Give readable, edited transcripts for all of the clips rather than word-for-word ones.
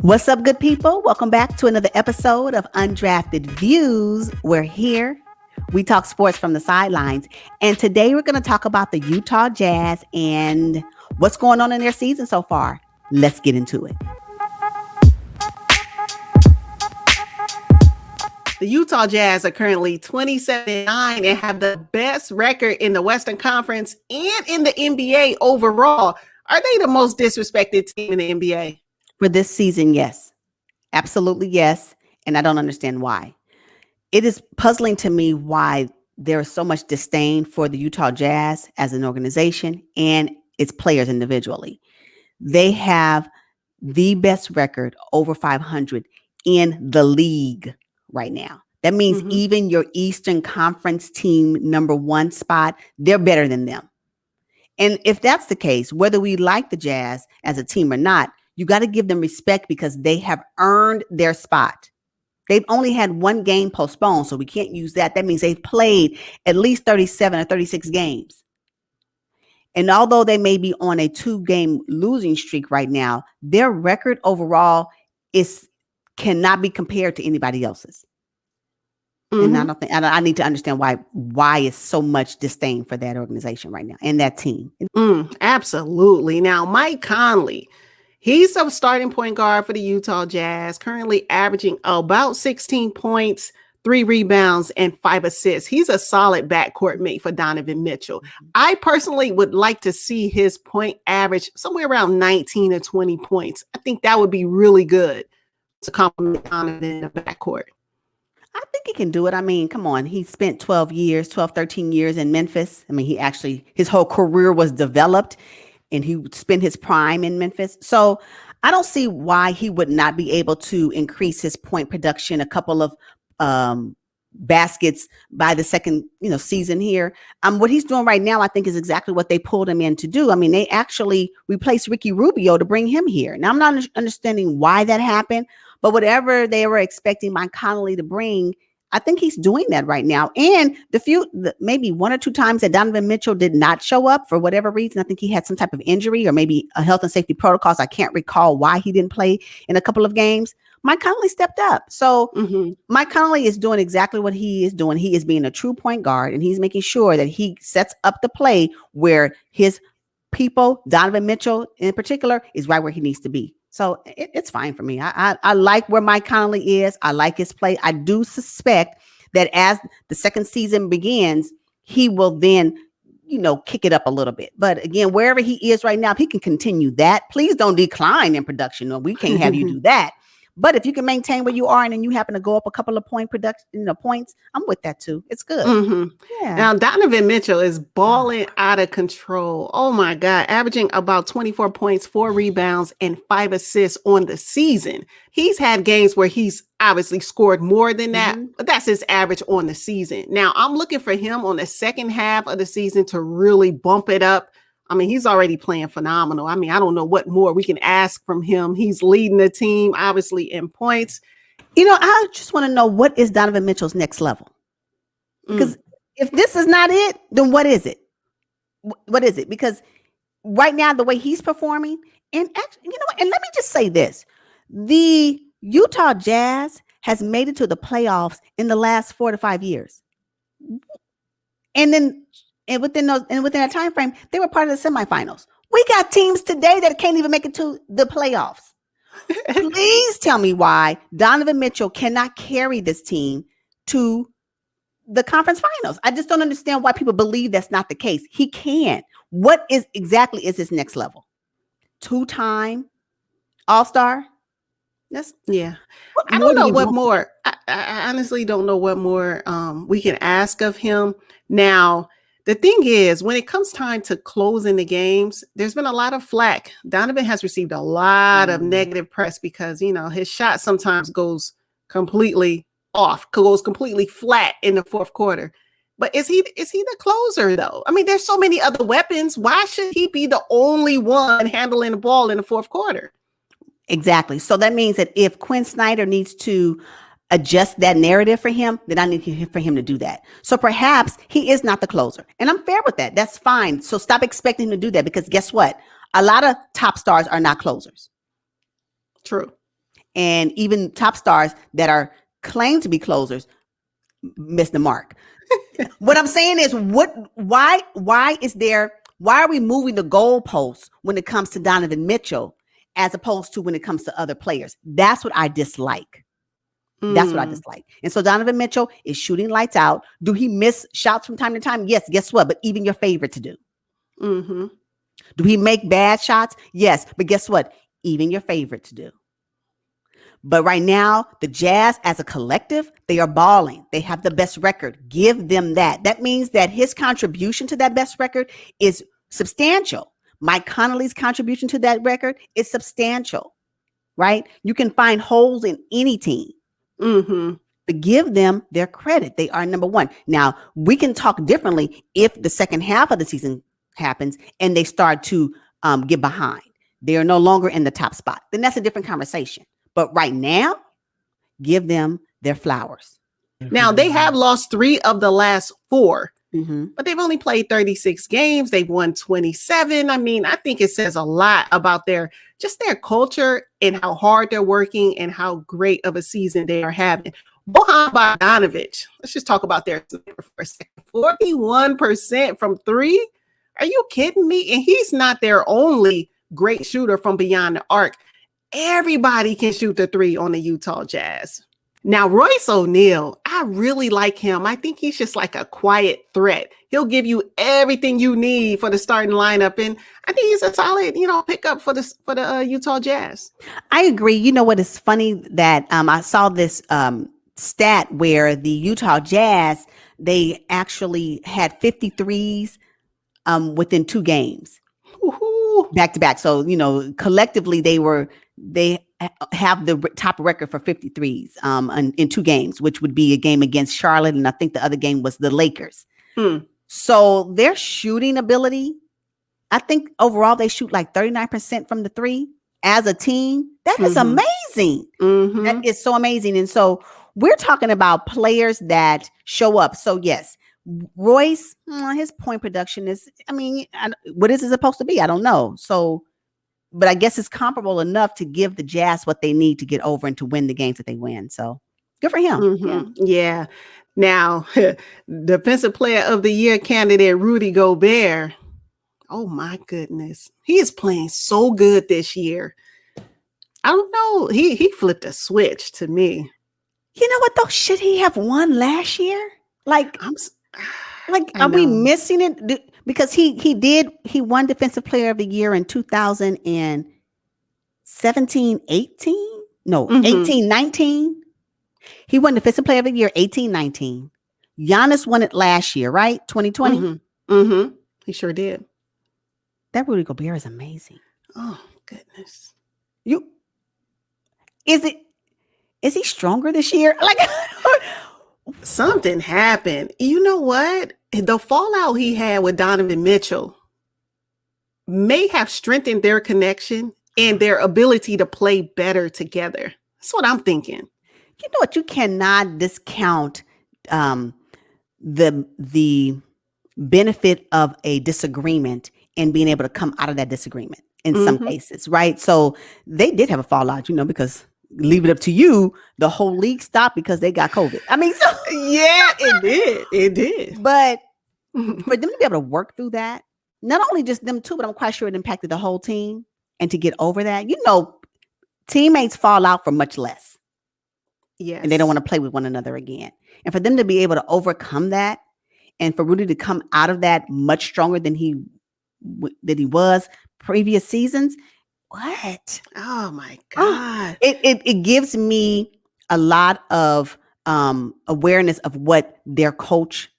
What's up, good people? Welcome back to another episode of Undrafted Views. We're here. We talk sports from the sidelines. And today we're going to talk about the Utah Jazz and what's going on in their season so far. Let's get into it. The Utah Jazz are currently 27-9 and have the best record in the Western Conference and in the NBA overall. Are they the most disrespected team in the NBA? For this season, yes. Absolutely, yes. And I don't understand why. It is puzzling to me why there is so much disdain for the Utah Jazz as an organization and its players individually. They have the best record over 500 in the league right now. That means even your Eastern Conference team number one spot, they're better than them. And if that's the case, whether we like the Jazz as a team or not, you got to give them respect because they have earned their spot. They've only had one game postponed, so we can't use that. That means they've played at least 37 or 36 games. And although they may be on a 2-game losing streak right now, their record overall cannot be compared to anybody else's. And I don't think I need to understand why is so much disdain for that organization right now and that team. Absolutely. Now, Mike Conley, he's a starting point guard for the Utah Jazz, currently averaging about 16 points, 3 rebounds, and 5 assists. He's a solid backcourt mate for Donovan Mitchell. I personally would like to see his point average somewhere around 19 or 20 points. I think that would be really good to complement Donovan in the backcourt. I think he can do it. I mean, come on. He spent 12, 13 years in Memphis. I mean, his whole career was developed and he spent his prime in Memphis. So I don't see why he would not be able to increase his point production a couple of baskets by the second, season here. What he's doing right now, I think, is exactly what they pulled him in to do. I mean, they actually replaced Ricky Rubio to bring him here. Now, I'm not understanding why that happened, but whatever they were expecting Mike Conley to bring, I think he's doing that right now. And maybe 1 or 2 times that Donovan Mitchell did not show up for whatever reason. I think he had some type of injury or maybe a health and safety protocols. I can't recall why he didn't play in a couple of games. Mike Conley stepped up. So Mike Conley is doing exactly what he is doing. He is being a true point guard and he's making sure that he sets up the play where his people, Donovan Mitchell in particular, is right where he needs to be. So it's fine for me. I like where Mike Conley is. I like his play. I do suspect that as the second season begins, he will then, kick it up a little bit. But again, wherever he is right now, if he can continue that, please don't decline in production. No, we can't have you do that. But if you can maintain where you are and then you happen to go up a couple of points, I'm with that too. It's good. Yeah. Now, Donovan Mitchell is balling out of control. Oh my God. Averaging about 24 points, 4 rebounds, and 5 assists on the season. He's had games where he's obviously scored more than that, but that's his average on the season. Now, I'm looking for him on the second half of the season to really bump it up. I mean, he's already playing phenomenal. I mean, I don't know what more we can ask from him. He's leading the team, obviously, in points. I just want to know, what is Donovan Mitchell's next level? Because if this is not it, then what is it? What is it? Because right now, the way he's performing, and actually, and let me just say this. The Utah Jazz has made it to the playoffs in the last 4 to 5 years. And within that time frame, they were part of the semifinals. We got teams today that can't even make it to the playoffs. Please tell me why Donovan Mitchell cannot carry this team to the conference finals. I just don't understand why people believe that's not the case. He can. What is his next level? 2-time All-Star? Yeah. I don't know what more. I honestly don't know what more we can ask of him. Now, the thing is, when it comes time to closing the games, there's been a lot of flack. Donovan has received a lot of negative press because, his shot sometimes goes completely off, goes completely flat in the fourth quarter. But is he the closer, though? I mean, there's so many other weapons. Why should he be the only one handling the ball in the fourth quarter? Exactly. So that means that if Quinn Snyder needs to adjust that narrative for him, then I need for him to do that. So perhaps he is not the closer. And I'm fair with that. That's fine. So stop expecting him to do that because guess what? A lot of top stars are not closers. True. and even top stars that are claimed to be closers miss the mark. What I'm saying is, why are we moving the goalposts when it comes to Donovan Mitchell as opposed to when it comes to other players? That's what I dislike. That's what I dislike. And so Donovan Mitchell is shooting lights out. Do he miss shots from time to time? Yes. Guess what? But even your favorite to do. Mm-hmm. Do he make bad shots? Yes. But guess what? Even your favorite to do. But right now, the Jazz as a collective, they are balling. They have the best record. Give them that. That means that his contribution to that best record is substantial. Mike Conley's contribution to that record is substantial, right? You can find holes in any team. Mm-hmm. But give them their credit. They are number one. Now, we can talk differently if the second half of the season happens and they start to get behind. They are no longer in the top spot. Then that's a different conversation. But right now, give them their flowers. Now, they have lost 3 of the last 4, Mm-hmm. but they've only played 36 games. They've won 27. I mean, I think it says a lot about their culture and how hard they're working and how great of a season they are having. Bojan Bogdanovic, let's just talk about their sniper for a second. 41% from 3. Are you kidding me? And he's not their only great shooter from beyond the arc. Everybody can shoot the 3 on the Utah Jazz. Now, Royce O'Neal, I really like him. I think he's just like a quiet threat. He'll give you everything you need for the starting lineup, and I think he's a solid, pickup for the Utah Jazz. I agree. You know what is funny that I saw this stat where the Utah Jazz, they actually had 53s within 2 games. Woo-hoo. Back to back. So, collectively they have the top record for 53s in 2 games, which would be a game against Charlotte. And I think the other game was the Lakers. So their shooting ability, I think overall they shoot like 39% from the 3 as a team. That is amazing. Mm-hmm. That is so amazing. And so we're talking about players that show up. So yes, Royce, his point production is, what is it supposed to be? I don't know. So, but I guess it's comparable enough to give the Jazz what they need to get over and to win the games that they win. So good for him. Mm-hmm. Yeah. Now, Defensive Player of the Year candidate Rudy Gobert. Oh my goodness. He is playing so good this year. I don't know. He flipped a switch to me. You know what though? Should he have won last year? Are we missing it? Because he won Defensive Player of the Year in 2017, 18? No, 18, 19. He won Defensive Player of the Year 18, 19. Giannis won it last year, right? 2020. Mm-hmm. He sure did. That Rudy Gobert is amazing. Oh goodness. Is he stronger this year? Something happened. You know what? The fallout he had with Donovan Mitchell may have strengthened their connection and their ability to play better together. That's what I'm thinking. You know what? You cannot discount the benefit of a disagreement and being able to come out of that disagreement in some cases, right? So they did have a fallout, because leave it up to you, the whole league stopped because they got COVID. Yeah, it did. But for them to be able to work through that, not only just them two, but I'm quite sure it impacted the whole team. And to get over that, teammates fall out for much less. Yes. And they don't want to play with one another again. And for them to be able to overcome that, and for Rudy to come out of that much stronger than he was previous seasons. What? Oh my God. It gives me a lot of awareness of what their coach,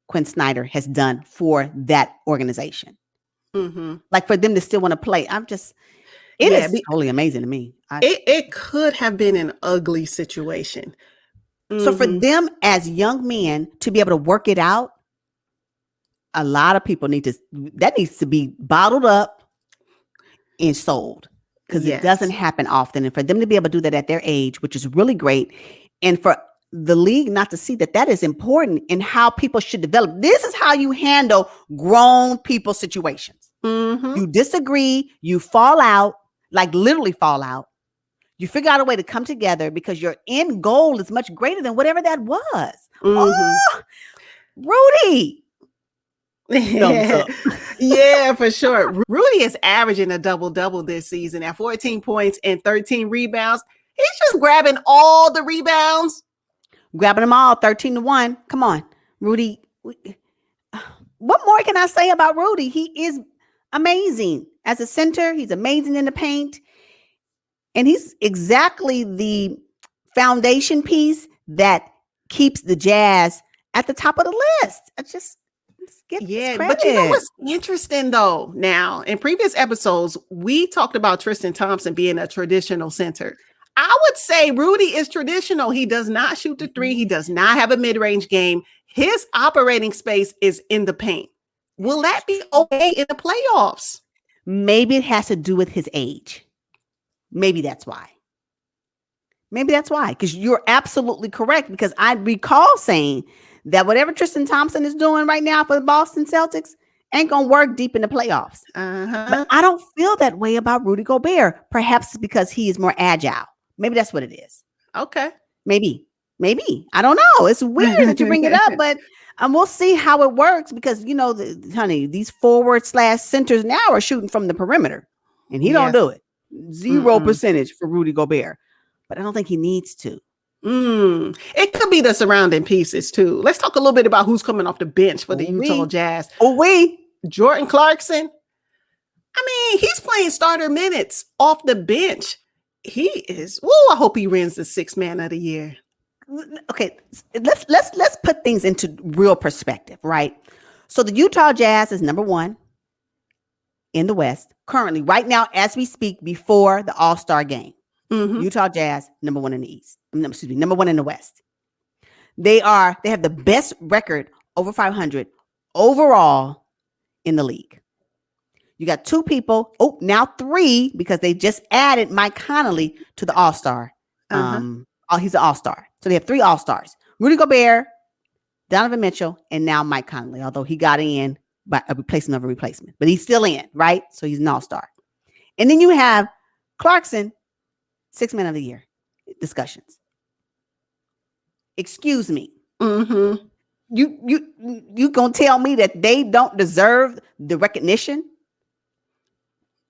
Quinn Snyder, has done for that organization. Like for them to still want to play. It is totally amazing to me. It could have been an ugly situation. So for them as young men to be able to work it out, a lot of people needs to be bottled up and sold, because it doesn't happen often. And for them to be able to do that at their age, which is really great. And for the league not to see that is important in how people should develop. This is how you handle grown people situations. You disagree, you fall out, like literally fall out. You figure out a way to come together because your end goal is much greater than whatever that was. Oh, Rudy. Thumbs up. Yeah, for sure. Rudy is averaging a double-double this season at 14 points and 13 rebounds. He's just grabbing all the rebounds. Grabbing them all, 13-1. Come on, Rudy. What more can I say about Rudy? He is amazing as a center. He's amazing in the paint. And he's exactly the foundation piece that keeps the Jazz at the top of the list. But you know what's interesting though? Now, in previous episodes, we talked about Tristan Thompson being a traditional center. I would say Rudy is traditional. He does not shoot the three. He does not have a mid-range game. His operating space is in the paint. Will that be okay in the playoffs? Maybe it has to do with his age. Maybe that's why. Because you're absolutely correct. Because I recall saying that whatever Tristan Thompson is doing right now for the Boston Celtics ain't going to work deep in the playoffs. But I don't feel that way about Rudy Gobert. Perhaps it's because he is more agile. Maybe that's what it is. Okay. Maybe. I don't know. It's weird that you bring it up, but we'll see how it works because, honey, these forward/centers now are shooting from the perimeter and he don't do it. 0% for Rudy Gobert. But I don't think he needs to. It could be the surrounding pieces too. Let's talk a little bit about who's coming off the bench for the Utah Jazz. Jordan Clarkson. I mean, he's playing starter minutes off the bench. He is. I hope he wins the sixth man of the year. Okay, let's put things into real perspective, right? So the Utah Jazz is number 1 in the West currently, right now, as we speak, before the All-Star game. Utah Jazz, number 1 in the East. Number 1 in the West. They have the best record over 500 overall in the league. You got 2 people. Now 3 because they just added Mike Conley to the All-Star. He's an All-Star. So they have 3 All-Stars. Rudy Gobert, Donovan Mitchell, and now Mike Conley, although he got in by a replacement of a replacement. But he's still in, right? So he's an All-Star. And then you have Clarkson, 6th man of the year discussions. Excuse me. You gonna tell me that they don't deserve the recognition?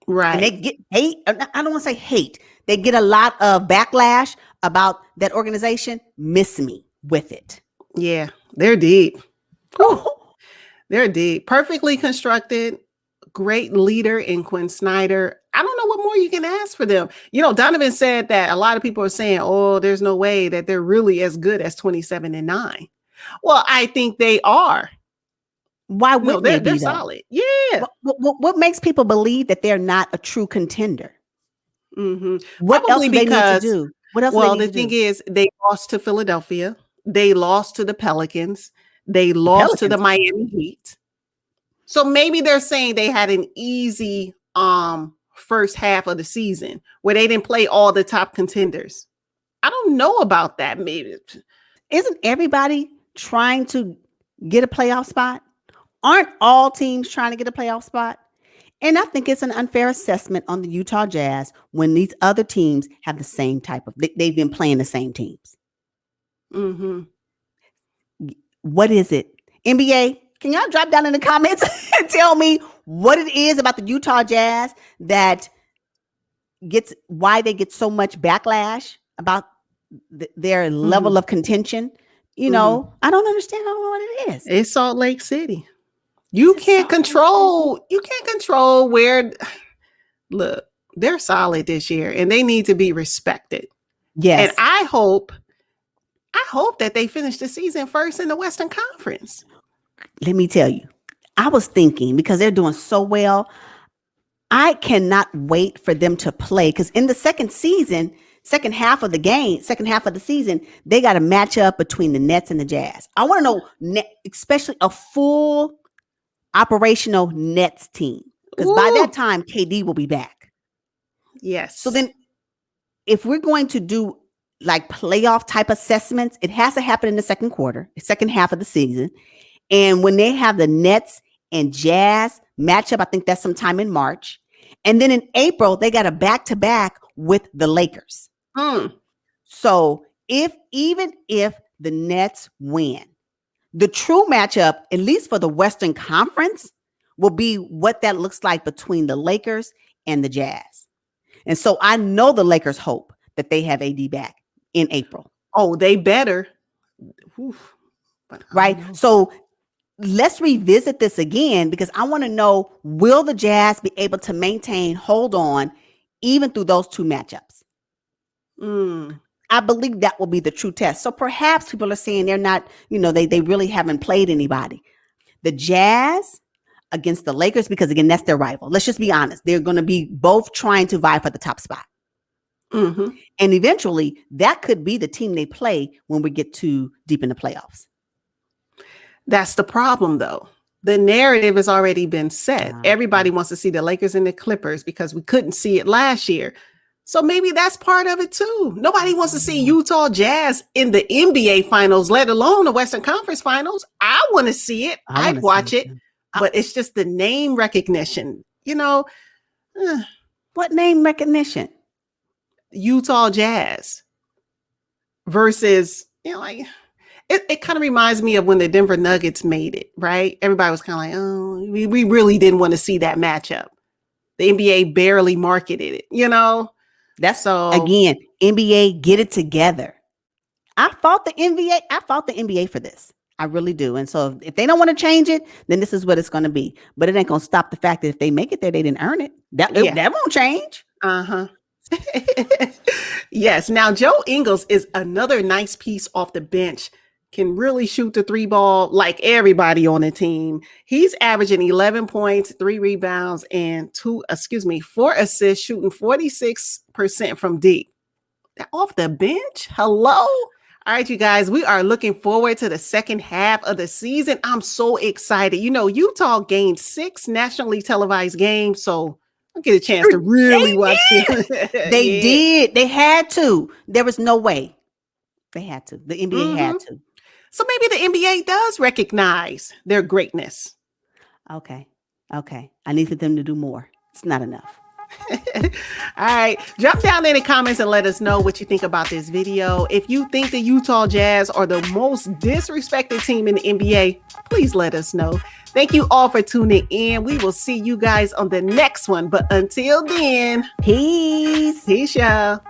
Right. And they get hate. I don't want to say hate. They get a lot of backlash about that organization. Miss me with it. Yeah, they're deep. They're deep. Perfectly constructed. Great leader in Quinn Snyder. I don't know what more you can ask for them. Donovan said that a lot of people are saying, there's no way that they're really as good as 27-9. Well, I think they are. Why would they be? They're solid. Yeah. What makes people believe that they're not a true contender? What else do they need to do? The thing is, they lost to Philadelphia. They lost to the Pelicans. They lost to the Miami Heat. So maybe they're saying they had an easy first half of the season where they didn't play all the top contenders. I don't know about that. Maybe. Isn't everybody trying to get a playoff spot? Aren't all teams trying to get a playoff spot? And I think it's an unfair assessment on the Utah Jazz when these other teams have the same type of, they've been playing the same teams. What is it? NBA, can y'all drop down in the comments and tell me what it is about the Utah Jazz that why they get so much backlash about their level of contention? I don't understand. I don't know what it is. It's Salt Lake City. You can't control where. Look, they're solid this year and they need to be respected. Yes. And I hope that they finish the season first in the Western Conference. Let me tell you, I was thinking because they're doing so well, I cannot wait for them to play because in the second half of the season, they got a matchup between the Nets and the Jazz. I want to know, especially a full operational Nets team, because by that time, KD will be back. Yes. So then if we're going to do like playoff type assessments, it has to happen in the second half of the season. And when they have the Nets and Jazz matchup, I think that's sometime in March. And then in April, they got a back-to-back with the Lakers. Mm. So even if the Nets win, the true matchup, at least for the Western Conference, will be what that looks like between the Lakers and the Jazz. And so I know the Lakers hope that they have AD back in April. Oh, they better. Oof, but Right. So let's revisit this again, because I want to know, will the Jazz be able to hold on, even through those two matchups? I believe that will be the true test. So perhaps people are saying they're not, they really haven't played anybody. The Jazz against the Lakers, because again, that's their rival. Let's just be honest. They're going to be both trying to vie for the top spot. Mm-hmm. And eventually that could be the team they play when we get too deep in the playoffs. That's the problem, though. The narrative has already been set. Everybody wants to see the Lakers and the Clippers because we couldn't see it last year. So maybe that's part of it too. Nobody wants to see Utah Jazz in the NBA finals, let alone the Western Conference finals. I want to see it. I'd watch it. But it's just the name recognition, What name recognition? Utah Jazz versus, it kind of reminds me of when the Denver Nuggets made it, right? Everybody was kind of like, oh, we really didn't want to see that matchup. The NBA barely marketed it, That's so again, NBA, get it together. I fought the NBA for this. I really do. And so if they don't want to change it, then this is what it's going to be. But it ain't going to stop the fact that if they make it there, they didn't earn it. That won't change. Uh-huh. Yes. Now, Joe Ingles is another nice piece off the bench. Can really shoot the 3 ball like everybody on the team. He's averaging 11 points, 3 rebounds, and 4 assists, shooting 46% from deep. Off the bench? Hello? All right, you guys, we are looking forward to the second half of the season. I'm so excited. Utah gained 6 nationally televised games, so I'll get a chance to really watch them. They did. They had to. There was no way. They had to. The NBA had to. So maybe the NBA does recognize their greatness. Okay. I need for them to do more. It's not enough. All right. Drop down in the comments and let us know what you think about this video. If you think the Utah Jazz are the most disrespected team in the NBA, please let us know. Thank you all for tuning in. We will see you guys on the next one. But until then, peace. Peace, y'all.